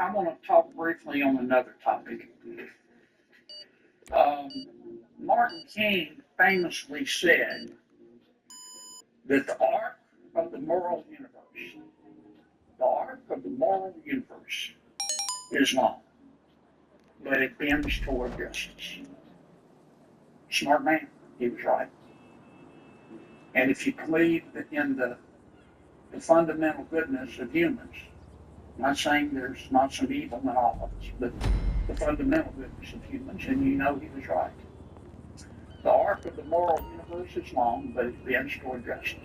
I want to talk briefly on another topic. Um, Martin King famously said that the arc of the moral universe is long, but it bends toward justice. Smart man, he was right. And if you believe in the fundamental goodness of humans, I'm not saying there's not some evil in all of us, but the fundamental goodness of humans, and you know he was right. The arc of the moral universe is long, but it bends toward justice.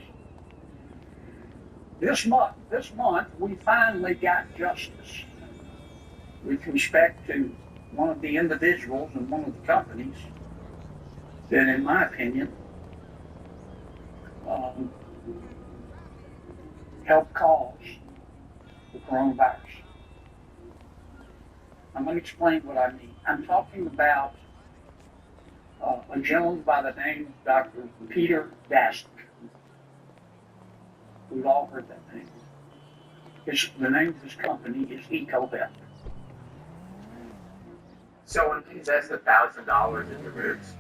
This month, we finally got justice with respect to one of the individuals and one of the companies that, in my opinion, um, helped cause the coronavirus. I'm going to explain what I mean. I'm talking about a gentleman by the name of Dr. Peter Daszak. We've all heard that name. The name of his company is EcoVet. Someone possessed $1,000 in the roots.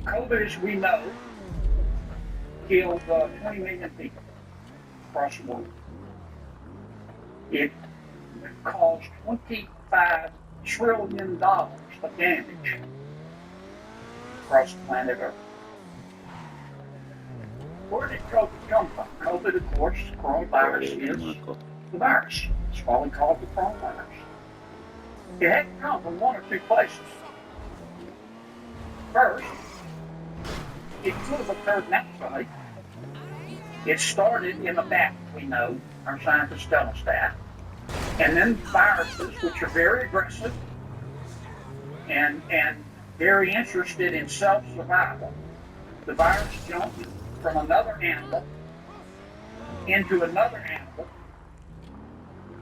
COVID, as we know, killed 20 million people across the world. It caused $25 trillion of damage across the planet Earth. Where did COVID come from? COVID, of course, coronavirus is the virus. That's why we call it the coronavirus. It had to come from one or two places. First, it could have occurred naturally. It started in a bat, we know, our scientists tell us that. And then viruses, which are very aggressive and very interested in self-survival, the virus jumped from another animal into another animal,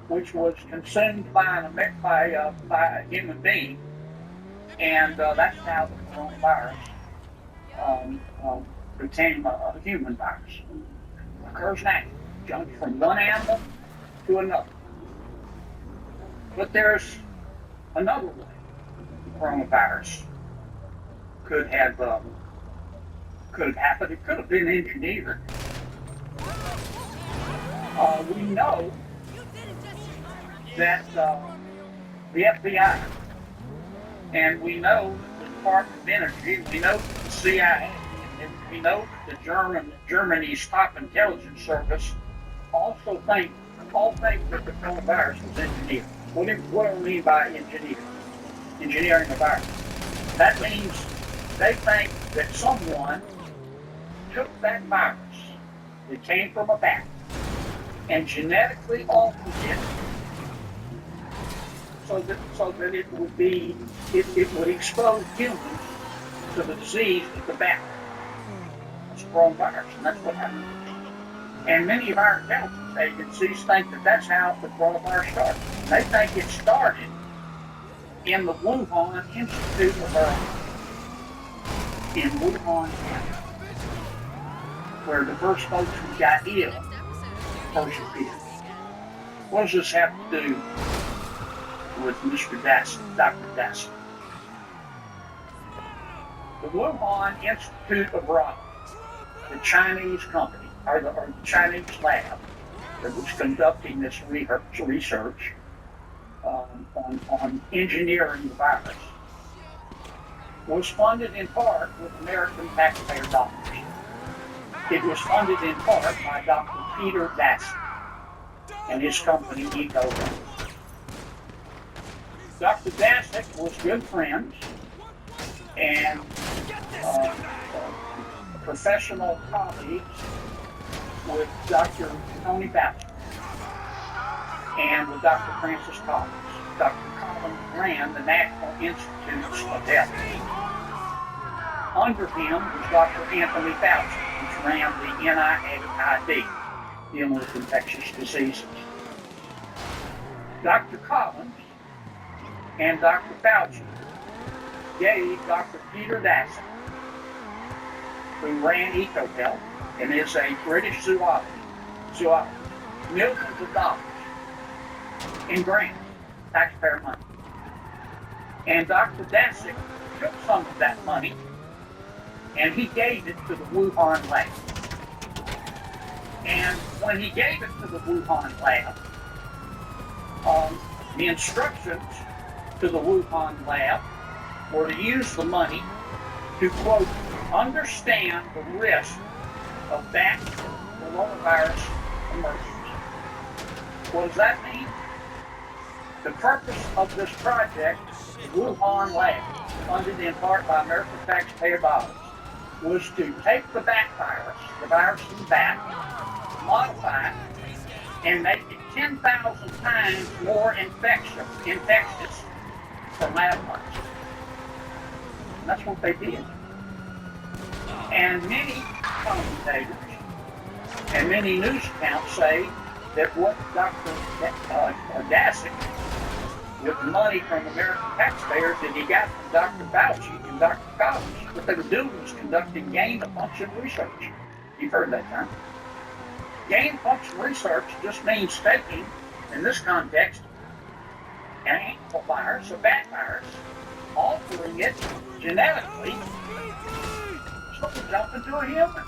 which was consumed by a human being, and that's how the coronavirus became a human virus. It occurs naturally, jumps from one animal to another. But there's another way the coronavirus could have happened. It could have been engineered. We know that the FBI, and we know the Department of Energy, we know the CIA, and we know that Germany's top intelligence service all think that the coronavirus was engineered. What do I mean by engineering a virus? That means they think that someone took that virus that came from a bat and genetically altered it so that it would expose humans to the disease of the bat. It's a coronavirus, and that's what happened. And many of our intelligence agencies think that that's how the coronavirus started. They think it started in the Wuhan Institute of Virology in Wuhan, China, where the first folks who got ill first appeared. What does this have to do with Mr. Daszak, Dr. Daszak? The Wuhan Institute of Virology, the Chinese company, or the Chinese lab that was conducting this research on engineering the virus, was funded in part with American taxpayer dollars. It was funded in part by Dr. Peter Daszak and his company EcoVet. Dr. Daszak was good friends and professional colleagues with Dr. Tony Fauci and with Dr. Francis Collins. Dr. Collins ran the National Institutes of Health. Under him was Dr. Anthony Fauci, which ran the NIAID, dealing with infectious diseases. Dr. Collins and Dr. Fauci gave Dr. Peter Daszak who ran EcoHealth and is a British zoologist, millions of dollars in grants, taxpayer money. And Dr. Daszak took some of that money and he gave it to the Wuhan lab. And when he gave it to the Wuhan lab, the instructions to the Wuhan lab were to use the money to, quote, understand the risk of that coronavirus emergence. What does that mean? The purpose of this project, the Wuhan lab, funded in part by American taxpayer dollars, was to take the bat virus, the virus in the bat, modify it, and make it 10,000 times more infectious for lab mice. That's what they did. And many commentators and many news accounts say that what Dr. Daszak, with the money from American taxpayers that he got from Dr. Fauci and Dr. Collins, what they were doing was conducting gain-of-function research. You've heard that term. Gain-of-function research just means taking, in this context, an animal virus, a bat virus, altering it genetically so it can jump into a human.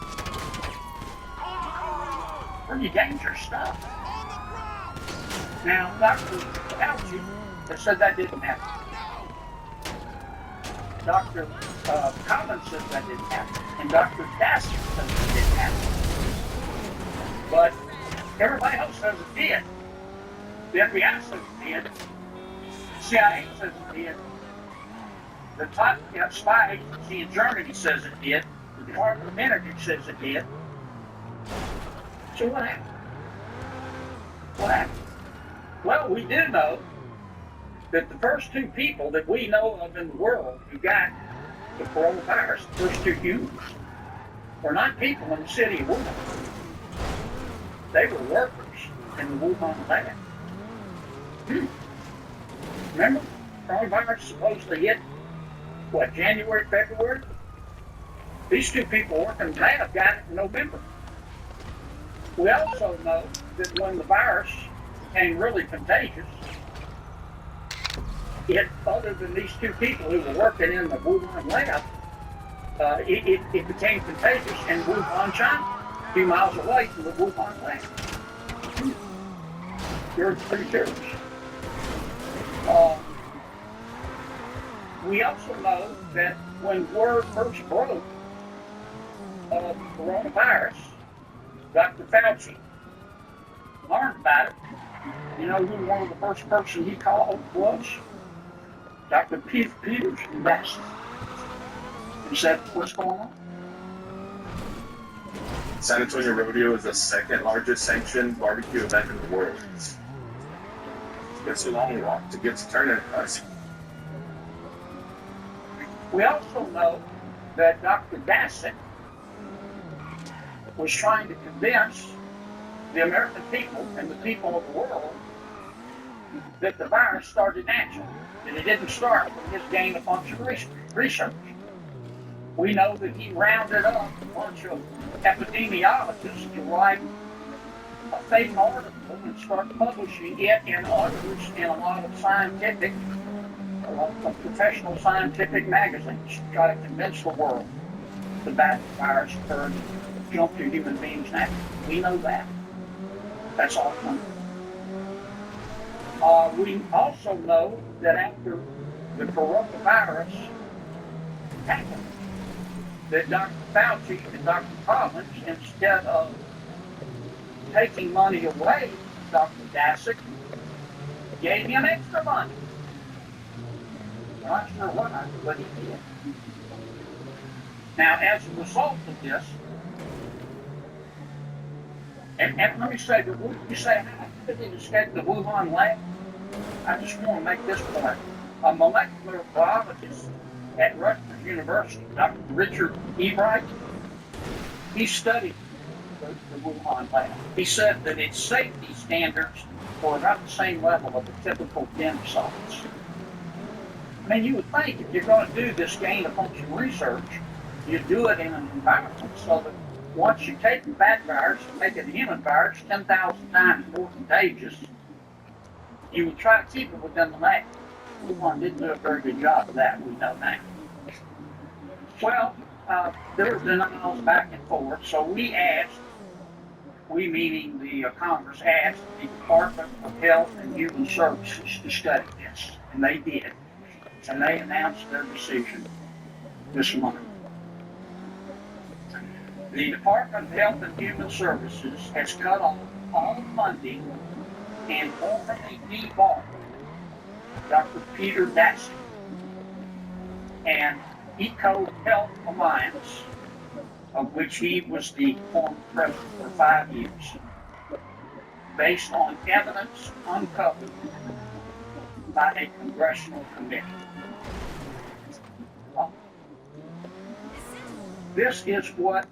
Pretty dangerous stuff. Now, Dr. Fauci has said that didn't happen. Dr. Collins says that didn't happen. And Dr. Daszak says that didn't happen. But everybody else says it did. The FBI says it did. The CIA says it did. The top spy agency in Germany says it did. The Department of Energy says it did. So what happened? What happened? Well, we do know that the first two people that we know of in the world who got the coronavirus, the first two humans, were not people in the city of Wuhan. They were workers in the Wuhan lab. Remember, coronavirus supposedly hit, what, January, February? These two people working in the lab got it in November. We also know that when the virus became really contagious, other than these two people who were working in the Wuhan lab, it became contagious in Wuhan, China, a few miles away from the Wuhan lab. You're pretty serious. We also know that when word first broke of coronavirus, Dr. Fauci learned about it. You know who one of the first person he called was? Dr. Peters from Boston. He said, what's going on? San Antonio Rodeo is the second largest sanctioned barbecue event in the world. It's a long walk to get to Turner. We also know that Dr. Daszak was trying to convince the American people and the people of the world that the virus started naturally, that it didn't start with his gain-of-function research. We know that he rounded up a bunch of epidemiologists to write a fake article and start publishing it in others in a lot of professional scientific magazines to try to convince the world that that virus occurred and jumped to human beings naturally. We know that. That's all coming. We also know that after the coronavirus happened, that Dr. Fauci and Dr. Collins, instead of taking money away from Dr. Daszak, gave him extra money. I'm not sure why, but he did. Now, as a result of this, and let me say, you say, how did it escape the Wuhan lab? I just want to make this point. A molecular biologist at Rutgers University, Dr. Richard Ebright, he studied the Wuhan lab. He said that its safety standards were about the same level of the typical den salts. I mean, you would think if you're going to do this gain-of-function research You do it in an environment so that once you take the bat virus and make it a human virus 10,000 times more contagious, you would try to keep it within the lab. Wuhan didn't do a very good job of that, we know now. Well, there was denials back and forth, so we meaning the Congress, asked the Department of Health and Human Services to study this, and they did. And they announced their decision this month. The Department of Health and Human Services has cut off all funding and formally debarred Dr. Peter Daszak and Eco Health Alliance, of which he was the former president for 5 years, based on evidence uncovered by a congressional committee. This is what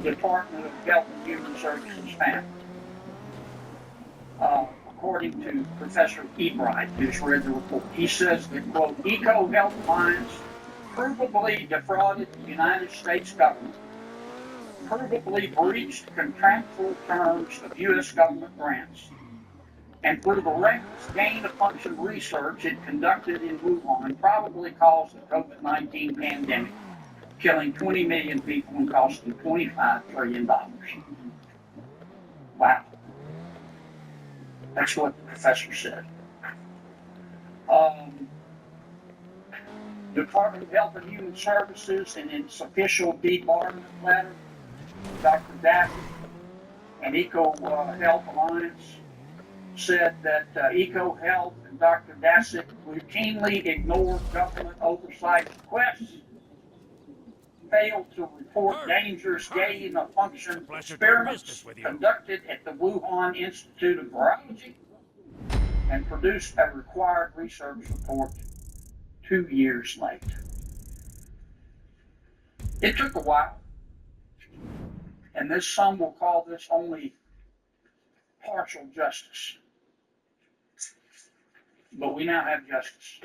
the Department of Health and Human Services found. According to Professor Ebright, who's read the report, he says that, quote, Eco Health Alliance provably defrauded the United States government, provably breached contractual terms of U.S. government grants, and through the reckless gain-of-function research it conducted in Wuhan, probably caused the COVID-19 pandemic, killing 20 million people and costing $25 trillion. Wow. That's what the professor said. Department of Health and Human Services, in its official debarment letter, Dr. Daszak and Eco Health Alliance said that Eco Health and Dr. Daszak routinely ignored government oversight requests, failed to report dangerous gain-of-function experiments conducted at the Wuhan Institute of Virology, and produced a required research report 2 years late. It took a while, and some will call this only partial justice. But we now have justice.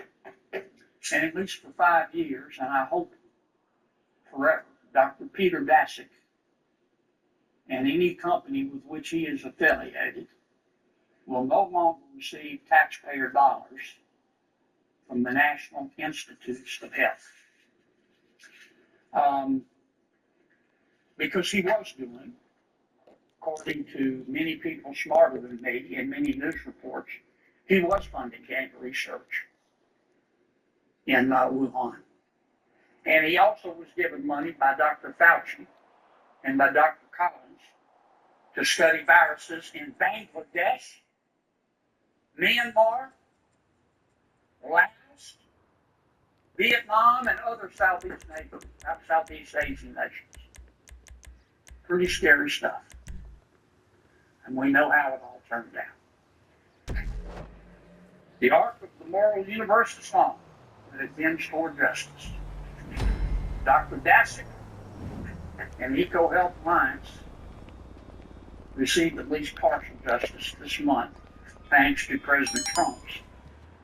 And at least for 5 years, and I hope forever, Dr. Peter Daszak and any company with which he is affiliated will no longer receive taxpayer dollars from the National Institutes of Health. Because he was doing, according to many people smarter than me in many news reports, he was funding cancer research in Wuhan. And he also was given money by Dr. Fauci and by Dr. Collins to study viruses in Bangladesh, Myanmar, Laos, Vietnam, and other Southeast Asian nations. Pretty scary stuff. And we know how it all turned out. The arc of the moral universe is long, and it bends toward justice. Dr. Daszak and Eco Health Alliance received at least partial justice this month, thanks to President Trump's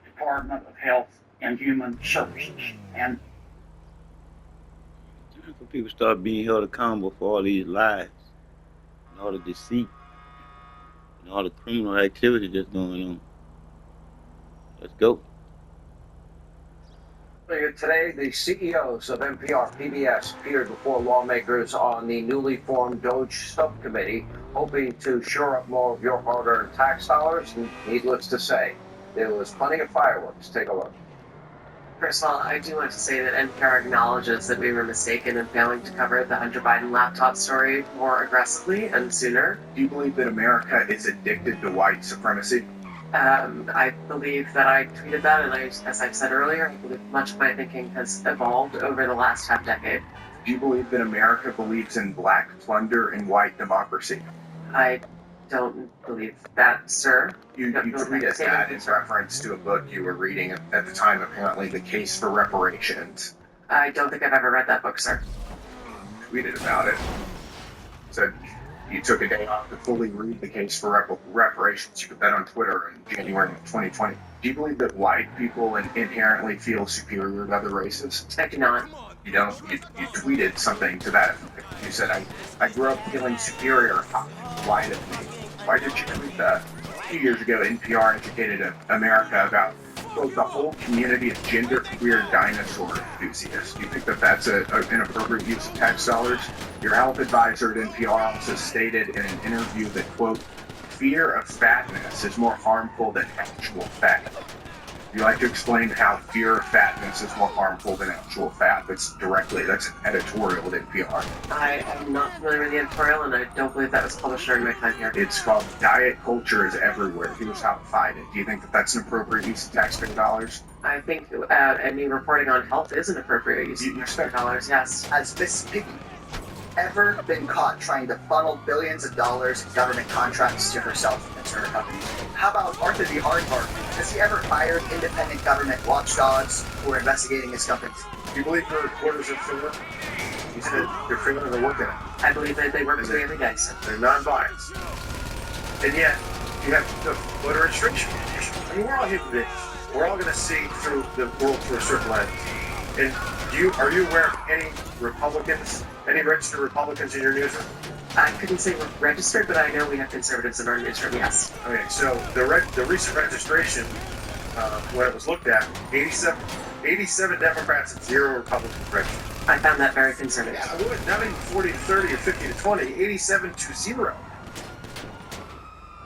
Department of Health and Human Services. And when people start being held accountable for all these lies and all the deceit and all the criminal activity that's going on. Let's go. Today, the CEOs of NPR, PBS appeared before lawmakers on the newly formed DOGE subcommittee, hoping to shore up more of your hard-earned tax dollars. And needless to say, there was plenty of fireworks. Take a look. First of all, I do want to say that NPR acknowledges that we were mistaken in failing to cover the Hunter Biden laptop story more aggressively and sooner. Do you believe that America is addicted to white supremacy? I believe that I tweeted that, and as I've said earlier, I believe much of my thinking has evolved over the last half-decade. Do you believe that America believes in black plunder and white democracy? I don't believe that, sir. You tweeted that in reference to a book you were reading at the time, apparently, The Case for Reparations. I don't think I've ever read that book, sir. Tweeted about it. Said you took a day off to fully read the case for reparations. You put that on Twitter in January of 2020. Do you believe that white people inherently feel superior to other races? I do not. You don't. You tweeted something to that effect. You said, I grew up feeling superior. Why did me? Why did you tweet that? A few years ago, NPR educated America about quote, the whole community of genderqueer dinosaur enthusiasts. Do you think that that's an appropriate use of tax dollars? Your health advisor at NPR also stated in an interview that, quote, fear of fatness is more harmful than actual fat. Would you like to explain how fear of fatness is more harmful than actual fat? That's an editorial at NPR. I am not familiar with the editorial, and I don't believe that was published during my time here. It's called Diet Culture is Everywhere. Here's how to find it. Do you think that that's an appropriate use of taxpayer dollars? I think, reporting on health is an appropriate use of taxpayer dollars, yes. Has Miss Piggy ever been caught trying to funnel billions of dollars in government contracts to herself and to her company? How about Arthur V. Hardvark? Has he ever hired independent government watchdogs who are investigating his companies? Do you believe her reporters are fair? You said they're fair and they're working it. I believe that they work with me every day, so. They're non-biased. And yet, you have the voter registration. I mean, we're all here today. We're all going to see through the world through a certain lens. And are you aware of any Republicans, any registered Republicans in your newsroom? I couldn't say we're registered, but I know we have conservatives in our newsroom, yes. Okay, so the recent registration, when it was looked at, 87 Democrats and 0 Republicans registered. I found that very conservative. Yeah, it would. Not even 40 to 30 or 50 to 20, 87 to 0.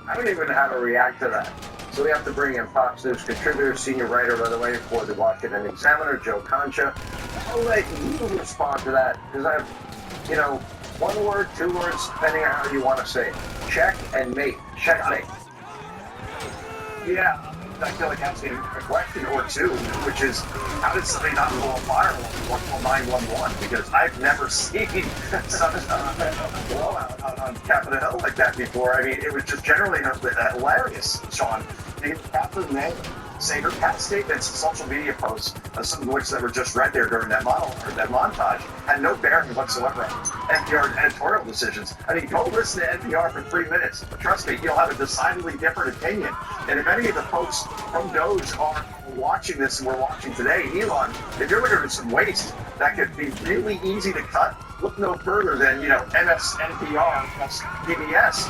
I don't even know how to react to that. So we have to bring in Fox News contributor, senior writer, by the way, for the Washington Examiner, Joe Concha. I'll let you respond to that, because I have, 1 word, 2 words, depending on how you want to say it. Check and mate. Checkmate. Yeah, I feel like asking a question or two, which is, how did somebody not pull a fire alarm 911? Because I've never seen some blowout on Capitol Hill like that before. I mean, it was just generally hilarious, Sean. Catherine May say her past statements and social media posts, some of which that were just read there during that montage, had no bearing whatsoever on NPR editorial decisions. I mean, go listen to NPR for 3 minutes. Trust me, you'll have a decidedly different opinion. And if any of the folks from Doge are watching this and we're watching today, Elon, if you're looking at some waste that could be really easy to cut, look no further than, MSNPR, PBS.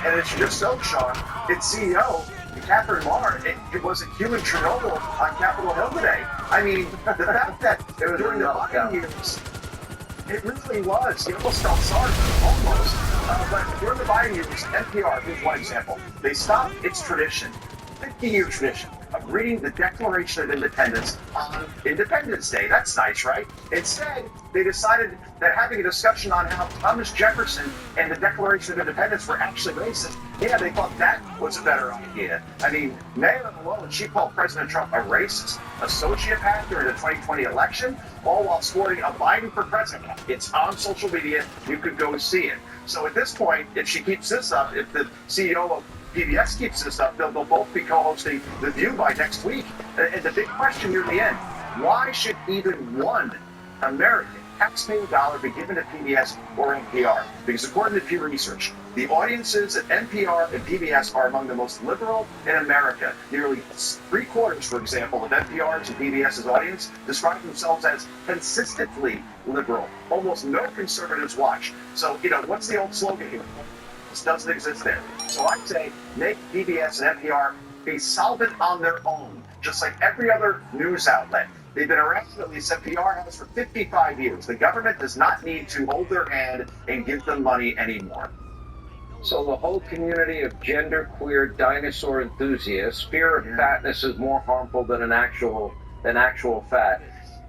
And it's just so, Sean, its CEO, Catherine Marr, it was a human Chernobyl on Capitol Hill today. I mean, the fact that it was during the Biden years, it really was. You almost felt sorry for them, almost. But during the Biden years, NPR, here's one example. They stopped its tradition, 50-year tradition, of reading the Declaration of Independence on Independence Day. That's nice, right? Instead, they decided that having a discussion on how Thomas Jefferson and the Declaration of Independence were actually racist, yeah, they thought that was a better idea. I mean, Mayor Malone, she called President Trump a racist, a sociopath during the 2020 election, all while scoring a Biden for president. It's on social media. You could go see it. So at this point, if she keeps this up, if the CEO of PBS keeps this up, they'll both be co-hosting The View by next week. And the big question near the end, why should even one American taxpayer dollar be given to PBS or NPR? Because according to Pew Research, the audiences at NPR and PBS are among the most liberal in America. Nearly 3/4, for example, of NPR's and PBS's audience describe themselves as consistently liberal. Almost no conservatives watch. So, what's the old slogan here? This doesn't exist there. So I'd say make PBS and NPR be solvent on their own, just like every other news outlet. They've been around, at least NPR has, for 55 years. The government does not need to hold their hand and give them money anymore. So the whole community of genderqueer dinosaur enthusiasts, fear of fatness is more harmful than actual fat.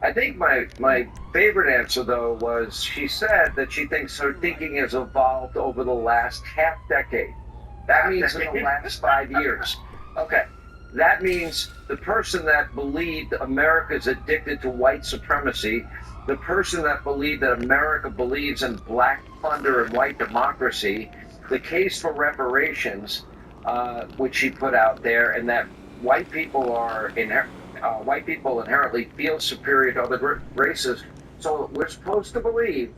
I think my favorite answer, though, was she said that she thinks her thinking has evolved over the last half decade. That means in the last 5 years. Okay. That means the person that believed America's addicted to white supremacy, the person that believed that America believes in black plunder and white democracy, the case for reparations, which she put out there, and that white people inherently feel superior to other races. So we're supposed to believe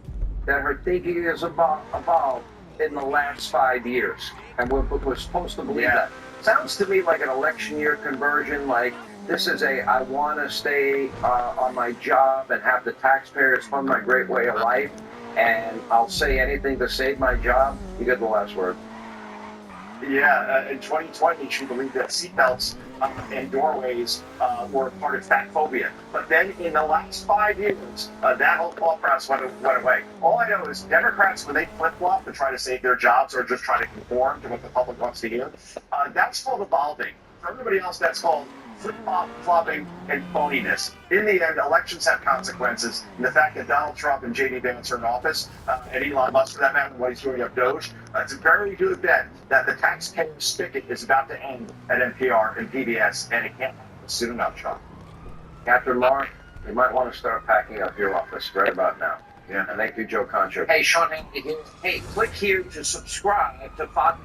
that her thinking has evolved in the last 5 years. And we're supposed to believe Yeah. that. Sounds to me like an election year conversion, like this is I want to stay on my job and have the taxpayers fund my great way of life, and I'll say anything to save my job. You get the last word. Yeah, in 2020, she believed that seatbelts and doorways were part of fat phobia. But then in the last 5 years, that whole thought process went away. All I know is Democrats, when they flip-flop to try to save their jobs or just try to conform to what the public wants to hear, that's called evolving. For everybody else, that's called flip-flopping and phoniness. In the end, elections have consequences. And the fact that Donald Trump and J.D. Vance are in office, and Elon Musk for that matter, what he's doing up Doge, it's a very good bet that the taxpayer spigot is about to end at NPR and PBS, and it can't happen soon enough, Sean. Captain Mark, you might want to start packing up your office right about now. Yeah. And thank you, Joe Concho. Hey, Sean Hanley here. Hey, click here to subscribe to Fox.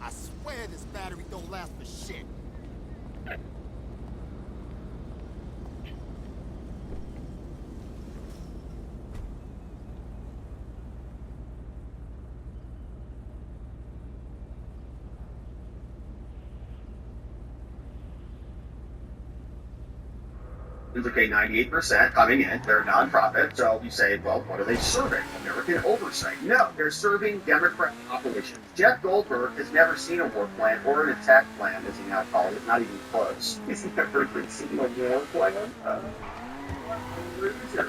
I swear this battery don't last for shit. It's okay, 98% coming in. They're a nonprofit. So you say, well, what are they serving? American oversight. No, they're serving Democrat operations. Jeff Goldberg has never seen a war plan or an attack plan, as he now calls it, not even close. He's never seen a war plan.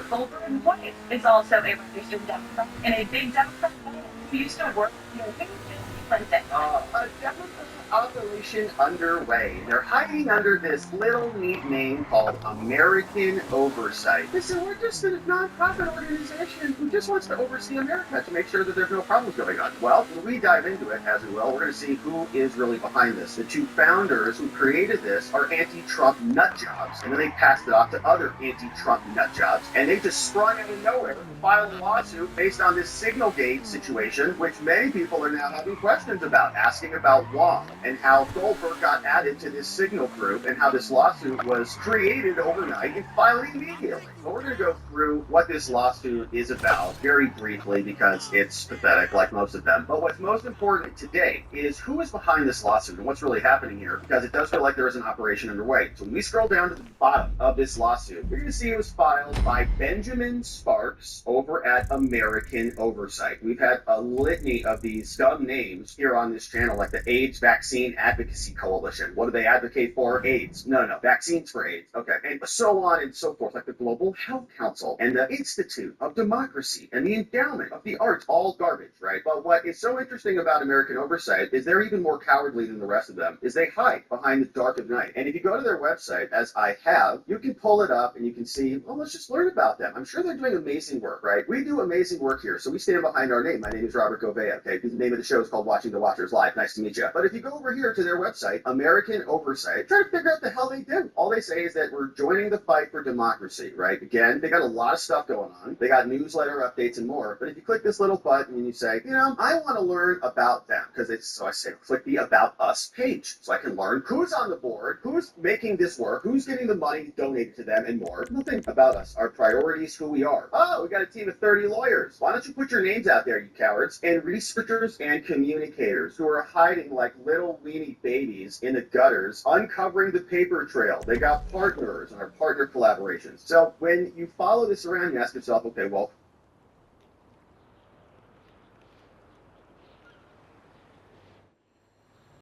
Goldberg White is also a registered Democrat and a big Democrat who used to work with Clinton. A Democrat operation underway. They're hiding under this little neat name called American Oversight. Listen, we're just a nonprofit organization who just wants to oversee America to make sure that there's no problems going on. Well, when we dive into it, as we will, we're going to see who is really behind this. The two founders who created this are anti-Trump nut jobs, and then they passed it off to other anti-Trump nut jobs, and they just sprung out of nowhere and filed a lawsuit based on this Signalgate situation, which many people are now having questions about, asking about why and how Goldberg got added to this Signal group and how this lawsuit was created overnight and filed immediately. So we're going to go through what this lawsuit is about very briefly because it's pathetic like most of them. But what's most important today is who is behind this lawsuit and what's really happening here, because it does feel like there is an operation underway. So when we scroll down to the bottom of this lawsuit, you're going to see it was filed by Benjamin Sparks over at American Oversight. We've had a litany of these dumb names here on this channel, like the AIDS Vaccine Advocacy Coalition. What do they advocate for? AIDS. No. Vaccines for AIDS. Okay. And so on and so forth, like the Global Health Council and the Institute of Democracy and the Endowment of the Arts. All garbage, right? But what is so interesting about American Oversight is they're even more cowardly than the rest of them, is they hide behind the dark of night. And if you go to their website, as I have, you can pull it up and you can see, well, let's just learn about them. I'm sure they're doing amazing work, right? We do amazing work here, so we stand behind our name. My name is Robert Gouveia, okay? The name of the show is called Watching the Watchers Live. Nice to meet you. But if you go over here to their website, American Oversight, try to figure out the hell they do. All they say is that we're joining the fight for democracy, right? Again, they got a lot of stuff going on. They got newsletter updates and more. But if you click this little button and you say, I want to learn about them, so I say, click the About Us page, so I can learn who's on the board, who's making this work, who's getting the money donated to them, and more. Nothing about us, our priorities, who we are. Oh, we got a team of 30 lawyers. Why don't you put your names out there, you cowards? And researchers and communicators who are hiding like little weenie babies in the gutters, uncovering the paper trail. They got partners and our partner collaborations. So when you follow this around, you ask yourself, okay, well,